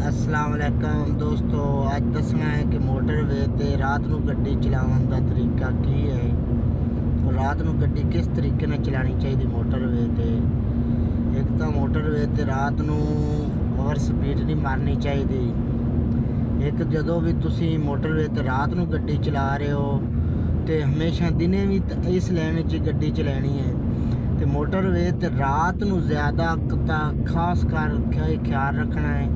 अस्सलाम वालेकुम दोस्तों, आज दसना है कि मोटरवे ते रात ਨੂੰ ਗੱਡੀ ਚਲਾਉਣ ਦਾ ਤਰੀਕਾ ਕੀ ਹੈ और रात ਨੂੰ ਗੱਡੀ किस तरीके ਨਾਲ ਚਲਾਣੀ ਚਾਹੀਦੀ मोटरवे ਤੇ। ਇੱਕ ਤਾਂ मोटरवे ਤੇ ਰਾਤ ਨੂੰ ਓਵਰ ਸਪੀਡ ਨਹੀਂ ਮਾਰਨੀ ਚਾਹੀਦੀ। ਇੱਕ ਜਦੋਂ ਵੀ ਤੁਸੀਂ मोटरवे ਤੇ ਰਾਤ ਨੂੰ ਗੱਡੀ ਚਲਾ ਰਹੇ ਹੋ ਤੇ ਹਮੇਸ਼ਾ ਦਿਨੇ ਵੀ ਇਸ ਲਾਈਨ 'ਚ ਗੱਡੀ ਚਲਾਣੀ ਹੈ ਤੇ मोटरवे ਤੇ ਰਾਤ ਨੂੰ ਜ਼ਿਆਦਾ ਖਾਸ ਕਰਕੇ ਖਿਆਲ ਰੱਖਣਾ ਹੈ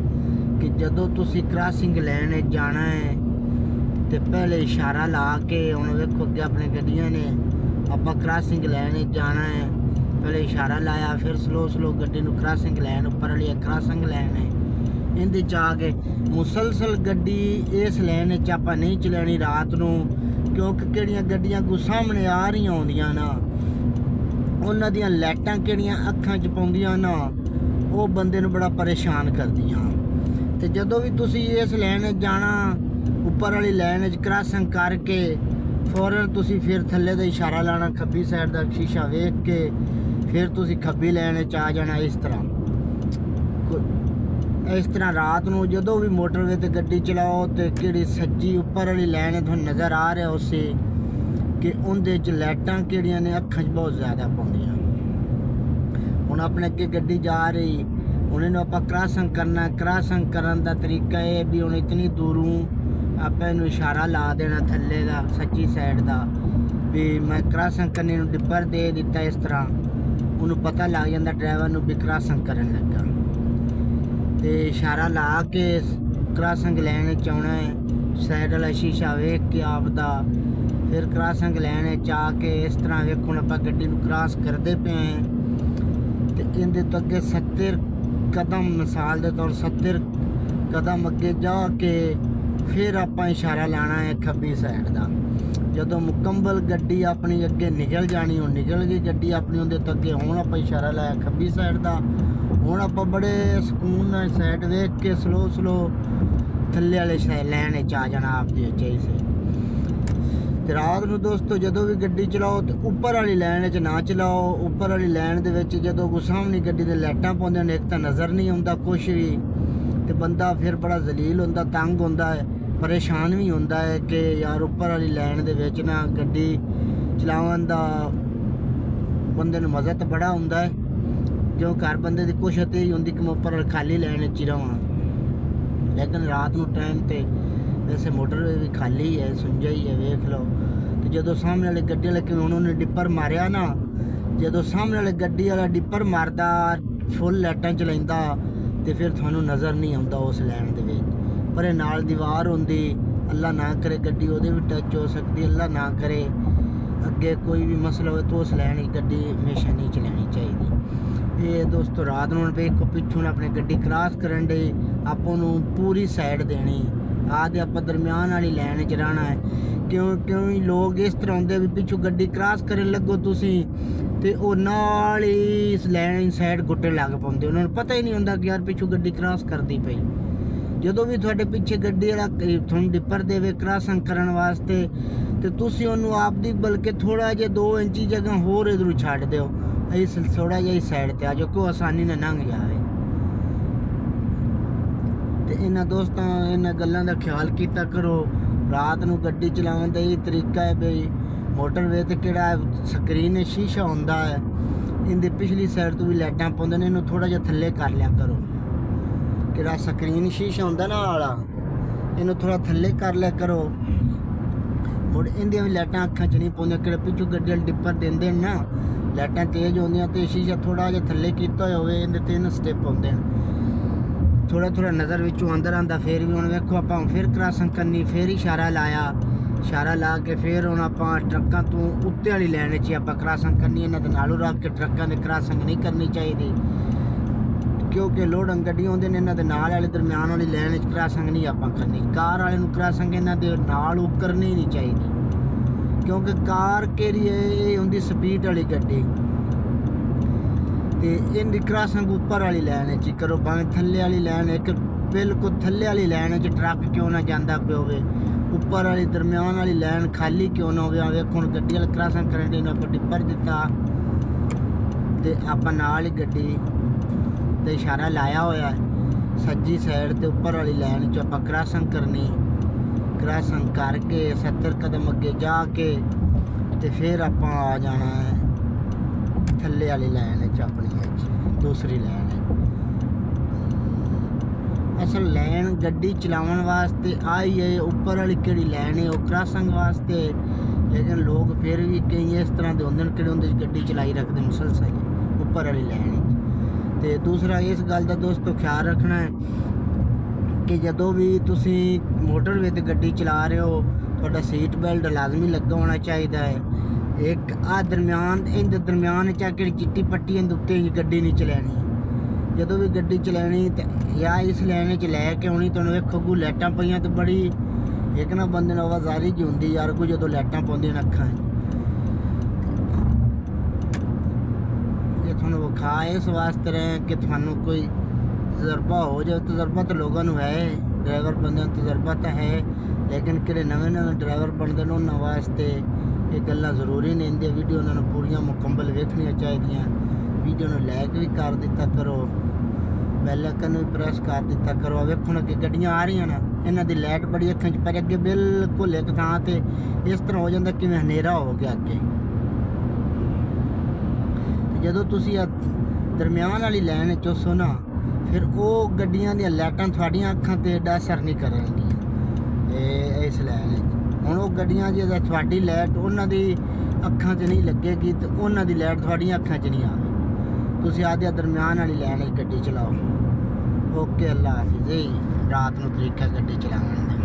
कि जदों तुसी क्रॉसिंग लैन जाना है तो पहले इशारा ला के हुण वेखो अगे अपने गड्डियां ने आपां क्रॉसिंग लैन जाना है, पहले इशारा लाया फिर स्लो गड्डी नूं क्रॉसिंग लैन उपर वाली क्रॉसिंग लैन है इहदे च आके मुसलसल गड्डी इस लैन च आपां नहीं चलानी रात नूं, क्योंकि किहड़ियां गड्डियां कोई सामने आ रही होंदियां ना उन्हां दियां लाइटां किहड़ियां अखां च पाउंदियां ना वो बंदे नूं बड़ा परेशान करदियां। तो जदों भी तुसी इस लैन जाना उपर वाली लैन क्रॉसिंग करके फौरन तुसी फिर थल्ले दा इशारा लाना खब्बी साइड दा शीशा वेख के फिर तुसी खब्बी लैन आ जाना। इस तरह रात नूं जदों भी मोटरवे ते गड्डी चलाओ तो किहड़ी सज्जी उपर वाली लैन तुहानूं नज़र आ रहा उसे कि उहदे च लाइटां किहड़ियां ने अखां च बहुत ज़्यादा पाउंदियां। हुण अपने अगे गड्डी जा रही उन्हें आप क्रॉसिंग करना, क्रॉसिंग करन दा तरीका ये भी हुण इतनी दूरों आप इशारा ला देना थल्ले दा सच्ची साइड दा भी मैं क्रॉसिंग करने नूं डिपर दे दिता। इस तरह उन्होंने पता लग जाता ड्राइवर नूं भी क्रॉसिंग करन लगा तो इशारा ला के क्रॉसिंग लैन च आउणा है, साइड वाला शीशा वेख के आपदा फिर क्रॉसिंग लैन च आके इस तरह वेखो हुण आपां गड्डी नूं क्रॉस करदे पे हैं तो इहदे तो अगे 70 कदम मिसाल के तौर 70 कदम अगे जा के फिर आप इशारा लाना है खब्बी साइड का। जदों मुकम्मल गड्डी अपनी अगे निकल जानी हो निकल गई गड्डी अपनी उहदे तो अगे हुण आप इशारा लाया खब्बी साइड का। हुण आप बड़े सुकून साइड वेख के स्लो थल्ले वाले लैन आ जाना आपकी चाहिए से। रात नूं दोस्तों जदों भी गड्डी चलाओ तो उपर वाली लैन च ना चलाओ। उपर वाली लैन दे विच जदों कोई सामने गड्डी दे लाइटां पाउंदियां ने एक तां नज़र नहीं आउंदा कुछ भी ते बंदा फिर बड़ा जलील हुंदा तंग हुंदा है परेशान भी हुंदा है कि यार उपर वाली लैन दे विच ना गड्डी चलावन दा बंदे नूं मज़ा तो बड़ा हुंदा है क्यों हर बंदे दी कोशिश यही हुंदी कि मैं उपर खाली लैन च रहां। लेकिन रात नूं टाइम ते वैसे मोटरवे भी खाली है सुंजा ही है वेख लो। तो जदों सामने वाले गड्डी वाले कि उन्होंने डिपर मारिया ना जदों सामने वाले गड्डी वाला डिपर मारदा फुल लाइटां चलाइंदा तो फिर थानू नज़र नहीं आता उस लैन दे विच पर नाल दीवार होंदी अल्लाह ना करे गड्डी उहदे भी टच हो सकती, अल्लाह ना करे अगे कोई भी मसला हो तो उस लैन गड्डी हमेशा नहीं चलानी चाहिए। ये दोस्तों रात नूं वेखो पिछों अपनी गड्डी क्रॉस करन दे आपां नूं पूरी साइड देनी आदे आप दरम्यान वाली लैन च रहना है। क्यों लोग इस तरह होंगे भी पिछू गड्डी क्रॉस करन लगो तुसी ते ओ नाल ही इस लैन साइड गुट्टे लग पाउंदे उन्होंने पता ही नहीं होंदा कि यार पिछू गड्डी क्रॉस करती पई। जदों भी तुहाडे पिछे गड्डी वाला तुहानूं डिपर देवे क्रॉसिंग करन वास्ते ते तुसी उहनूं आपदी बल्कि थोड़ा जिहा 2 इंची जगह होर इधरों छड्ड दिओ इस थोड़ा जिहा साइड ते आ जाओ कि आसानी नाल लंघ जावे। तो इन्हां दोस्तों इन्हां गल्लां दा ख्याल कीता करो। रात नूं गड्डी चलाउण दा ये तरीका है बई मोटरवे ते किहड़ा स्क्रीन शीशा हुंदा है इहदी पिछली साइड तो भी लाइटां पाउंदे ने इहनूं थोड़ा जिहा थल्ले कर लिया करो। किहड़ा स्क्रीन शीशा हुंदा ना वाला इहनूं थोड़ा थल्ले कर लिया करो। मुड़ इहदियां भी लाइटां अखां च नहीं पाउंदियां किहड़े पिछू गड्डी वाले डिपर देंदे ना लाइटां तेज होंदियां ते शीशा थोड़ा जिहा थल्ले कीता होवे इहदे ते 3 स्टेप हुंदे ने थोड़ा नज़र विचों अंदर आंदा फिर भी हुण वेखो आपां फिर क्रॉसिंग करनी फिर इशारा लाया इशारा ला के फिर हुण आपां ट्रक्कां तो उत्ते वाली लैन च आपां क्रॉसिंग करनी इन्हां दे नालों रख के ट्रक्कां दे क्रॉसिंग नहीं करनी चाहिए क्योंकि लोड गड्डियां होंदे ने इन्हां दे नाल वाले दरम्यान वाली लैन च क्रॉसिंग नहीं आपां करनी। कार वाले नूं क्रॉसिंग इन्हां दे नाल करनी नहीं चाहिए क्योंकि कार केरी ये हुंदी स्पीड वाली गड्डी ते इनकी क्रॉसिंग उपर वाली लैन च करो भावें थल्ले वाली लैन एक बिल्कुल थल्ले वाली लैन च ट्रक क्यों ना जांदा पिया होवे उपर वाली दरम्यान वाली लैन खाली क्यों ना होवे। वेखो हुण गड्डी वाले क्रॉसिंग करन दी आपां डिपर दिता ते आपां नाल ही गड्डी ते इशारा लाया होया ਸੱਜੀ ਸਾਈਡ ਤੇ ਉੱਪਰ ਵਾਲੀ ਲਾਈਨ 'ਚ ਆਪਾਂ ਕ੍ਰਾਸਿੰਗ ਕਰਨੀ। ਕ੍ਰਾਸਿੰਗ ਕਰਕੇ 70 ਕਦਮ ਅੱਗੇ ਜਾ ਕੇ ਤੇ ਫਿਰ ਆਪਾਂ ਆ ਜਾਣਾ ਹੈ ਥੱਲੇ ਵਾਲੀ ਲਾਈਨ 'ਚ ਆਪਣੀ ਵਿੱਚ ਦੂਸਰੀ ਲਾਈਨ। ਅਸਲ ਲਾਈਨ ਗੱਡੀ ਚਲਾਉਣ ਵਾਸਤੇ ਆਈ ਹੈ, ਉੱਪਰ ਵਾਲੀ ਕਿਹੜੀ ਲਾਈਨ ਹੈ ਉਹ ਕ੍ਰਾਸਿੰਗ ਵਾਸਤੇ। ਲੇਕਿਨ ਲੋਕ ਫਿਰ ਵੀ ਕਈ ਇਸ ਤਰ੍ਹਾਂ ਦੇ ਹੁੰਦੇ ਨੇ ਕਿਹੜੇ ਹੁੰਦੇ ਗੱਡੀ ਚਲਾਈ ਰੱਖਦੇ ਮੁਸਲਸਲ ਉੱਪਰ ਵਾਲੀ ਲਾਈਨ। ਤੇ ਦੂਸਰਾ ਇਸ ਗੱਲ ਦਾ ਦੋਸਤੋ ਖਿਆਲ ਰੱਖਣਾ ਹੈ ਕਿ ਜਦੋਂ ਵੀ ਤੁਸੀਂ ਮੋਟਰਵੇ ਤੇ ਗੱਡੀ ਚਲਾ ਰਹੇ ਹੋ ਤੁਹਾਡਾ ਸੀਟ ਬੈਲਟ ਲਾਜ਼ਮੀ ਲੱਗਾ ਹੋਣਾ ਚਾਹੀਦਾ ਹੈ। ਇੱਕ ਆ ਦਰਮਿਆਨ ਇਹਦੇ ਦਰਮਿਆਨ ਚ ਕਿਹੜੀ ਚਿੱਟੀ ਪੱਟੀ ਇਹਦੇ ਉੱਤੇ ਹੀ ਗੱਡੀ ਨਹੀਂ ਚਲਾਉਣੀ। ਜਦੋਂ ਵੀ ਗੱਡੀ ਚਲਾਉਣੀ ਤੇ ਜਾਂ ਇਸ ਲਾਈਨ 'ਚ ਲੈ ਕੇ ਆਉਣੀ। ਤੁਹਾਨੂੰ ਵੇਖੋ ਅੱਗੋਂ ਲਾਈਟਾਂ ਪਈਆਂ ਤੇ ਬੜੀ ਇੱਕ ਨਾ ਬੰਦੇ ਨੂੰ ਆਵਾਜ਼ਾਰੀ ਜਿਹੀ ਹੁੰਦੀ ਯਾਰ ਅੱਗੋਂ ਜਦੋਂ ਲਾਈਟਾਂ ਪਾਉਂਦੀਆਂ ਨੇ ਅੱਖਾਂ 'ਚ। ਇਹ ਤੁਹਾਨੂੰ ਵਿਖਾ ਇਸ ਵਾਸਤੇ ਰਹੇ ਕਿ ਤੁਹਾਨੂੰ ਕੋਈ ਤਜਰਬਾ ਹੋ ਜਾਵੇ। ਤਜਰਬਾ ਤਾਂ ਲੋਕਾਂ ਨੂੰ ਹੈ, ਡਰਾਈਵਰ ਬੰਦਿਆਂ ਨੂੰ ਤਜਰਬਾ ਤਾਂ ਹੈ, ਲੇਕਿਨ ਕਿਹੜੇ ਨਵੇਂ ਡਰਾਈਵਰ ਬਣਦੇ ਨੇ ਉਹਨਾਂ ਵਾਸਤੇ ਇਹ ਗੱਲਾਂ ਜ਼ਰੂਰੀ ਨੇ। ਇਹਦੀਆਂ ਵੀਡੀਓ ਉਹਨਾਂ ਨੂੰ ਪੂਰੀਆਂ ਮੁਕੰਮਲ ਵੇਖਣੀਆਂ ਚਾਹੀਦੀਆਂ। ਵੀਡੀਓ ਨੂੰ ਲਾਈਕ ਵੀ ਕਰ ਦਿੱਤਾ ਕਰੋ, ਬੈਲ ਆਈਕਨ ਵੀ ਪ੍ਰੈਸ ਕਰ ਦਿੱਤਾ ਕਰੋ। ਵੇਖੋ ਨਾ ਕਿ ਗੱਡੀਆਂ ਆ ਰਹੀਆਂ ਨਾ ਇਹਨਾਂ ਦੀ ਲਾਈਟ ਬੜੀ ਅੱਖਾਂ 'ਚ ਪਰ ਅੱਗੇ ਬਿਲਕੁਲ ਇੱਕ ਥਾਂ ਤੇ ਇਸ ਤਰ੍ਹਾਂ ਹੋ ਜਾਂਦਾ ਕਿਵੇਂ ਹਨੇਰਾ ਹੋ ਗਿਆ ਅੱਗੇ। ਜਦੋਂ ਤੁਸੀਂ ਦਰਮਿਆਨ ਵਾਲੀ ਲਾਈਨ 'ਚ ਸੋ ਨਾ ਫਿਰ ਉਹ ਗੱਡੀਆਂ ਦੀਆਂ ਲਾਈਟਾਂ ਤੁਹਾਡੀਆਂ ਅੱਖਾਂ 'ਤੇ ਐਡਾ ਅਸਰ ਨਹੀਂ ਕਰਨਗੀਆਂ। ਇਹ ਇਸ ਲਾਈਨ 'ਚ ਹੁਣ ਉਹ ਗੱਡੀਆਂ ਜੇ ਤੁਹਾਡੀ ਲਾਈਟ ਉਹਨਾਂ ਦੀ ਅੱਖਾਂ 'ਚ ਨਹੀਂ ਲੱਗੇਗੀ ਤੇ ਉਹਨਾਂ ਦੀ ਲਾਈਟ ਤੁਹਾਡੀਆਂ ਅੱਖਾਂ 'ਚ ਨਹੀਂ ਆਵੇਗੀ। ਤੁਸੀਂ ਆਦੇ ਦਰਮਿਆਨ ਵਾਲੀ ਲਾਈਨ 'ਚ ਗੱਡੀ ਚਲਾਓ। ਓਕੇ, ਅੱਲਾ ਹਾਫਿਜ਼। ਰਾਤ ਨੂੰ ਤਰੀਕਾ ਗੱਡੀ ਚਲਾਉਣ ਦਾ।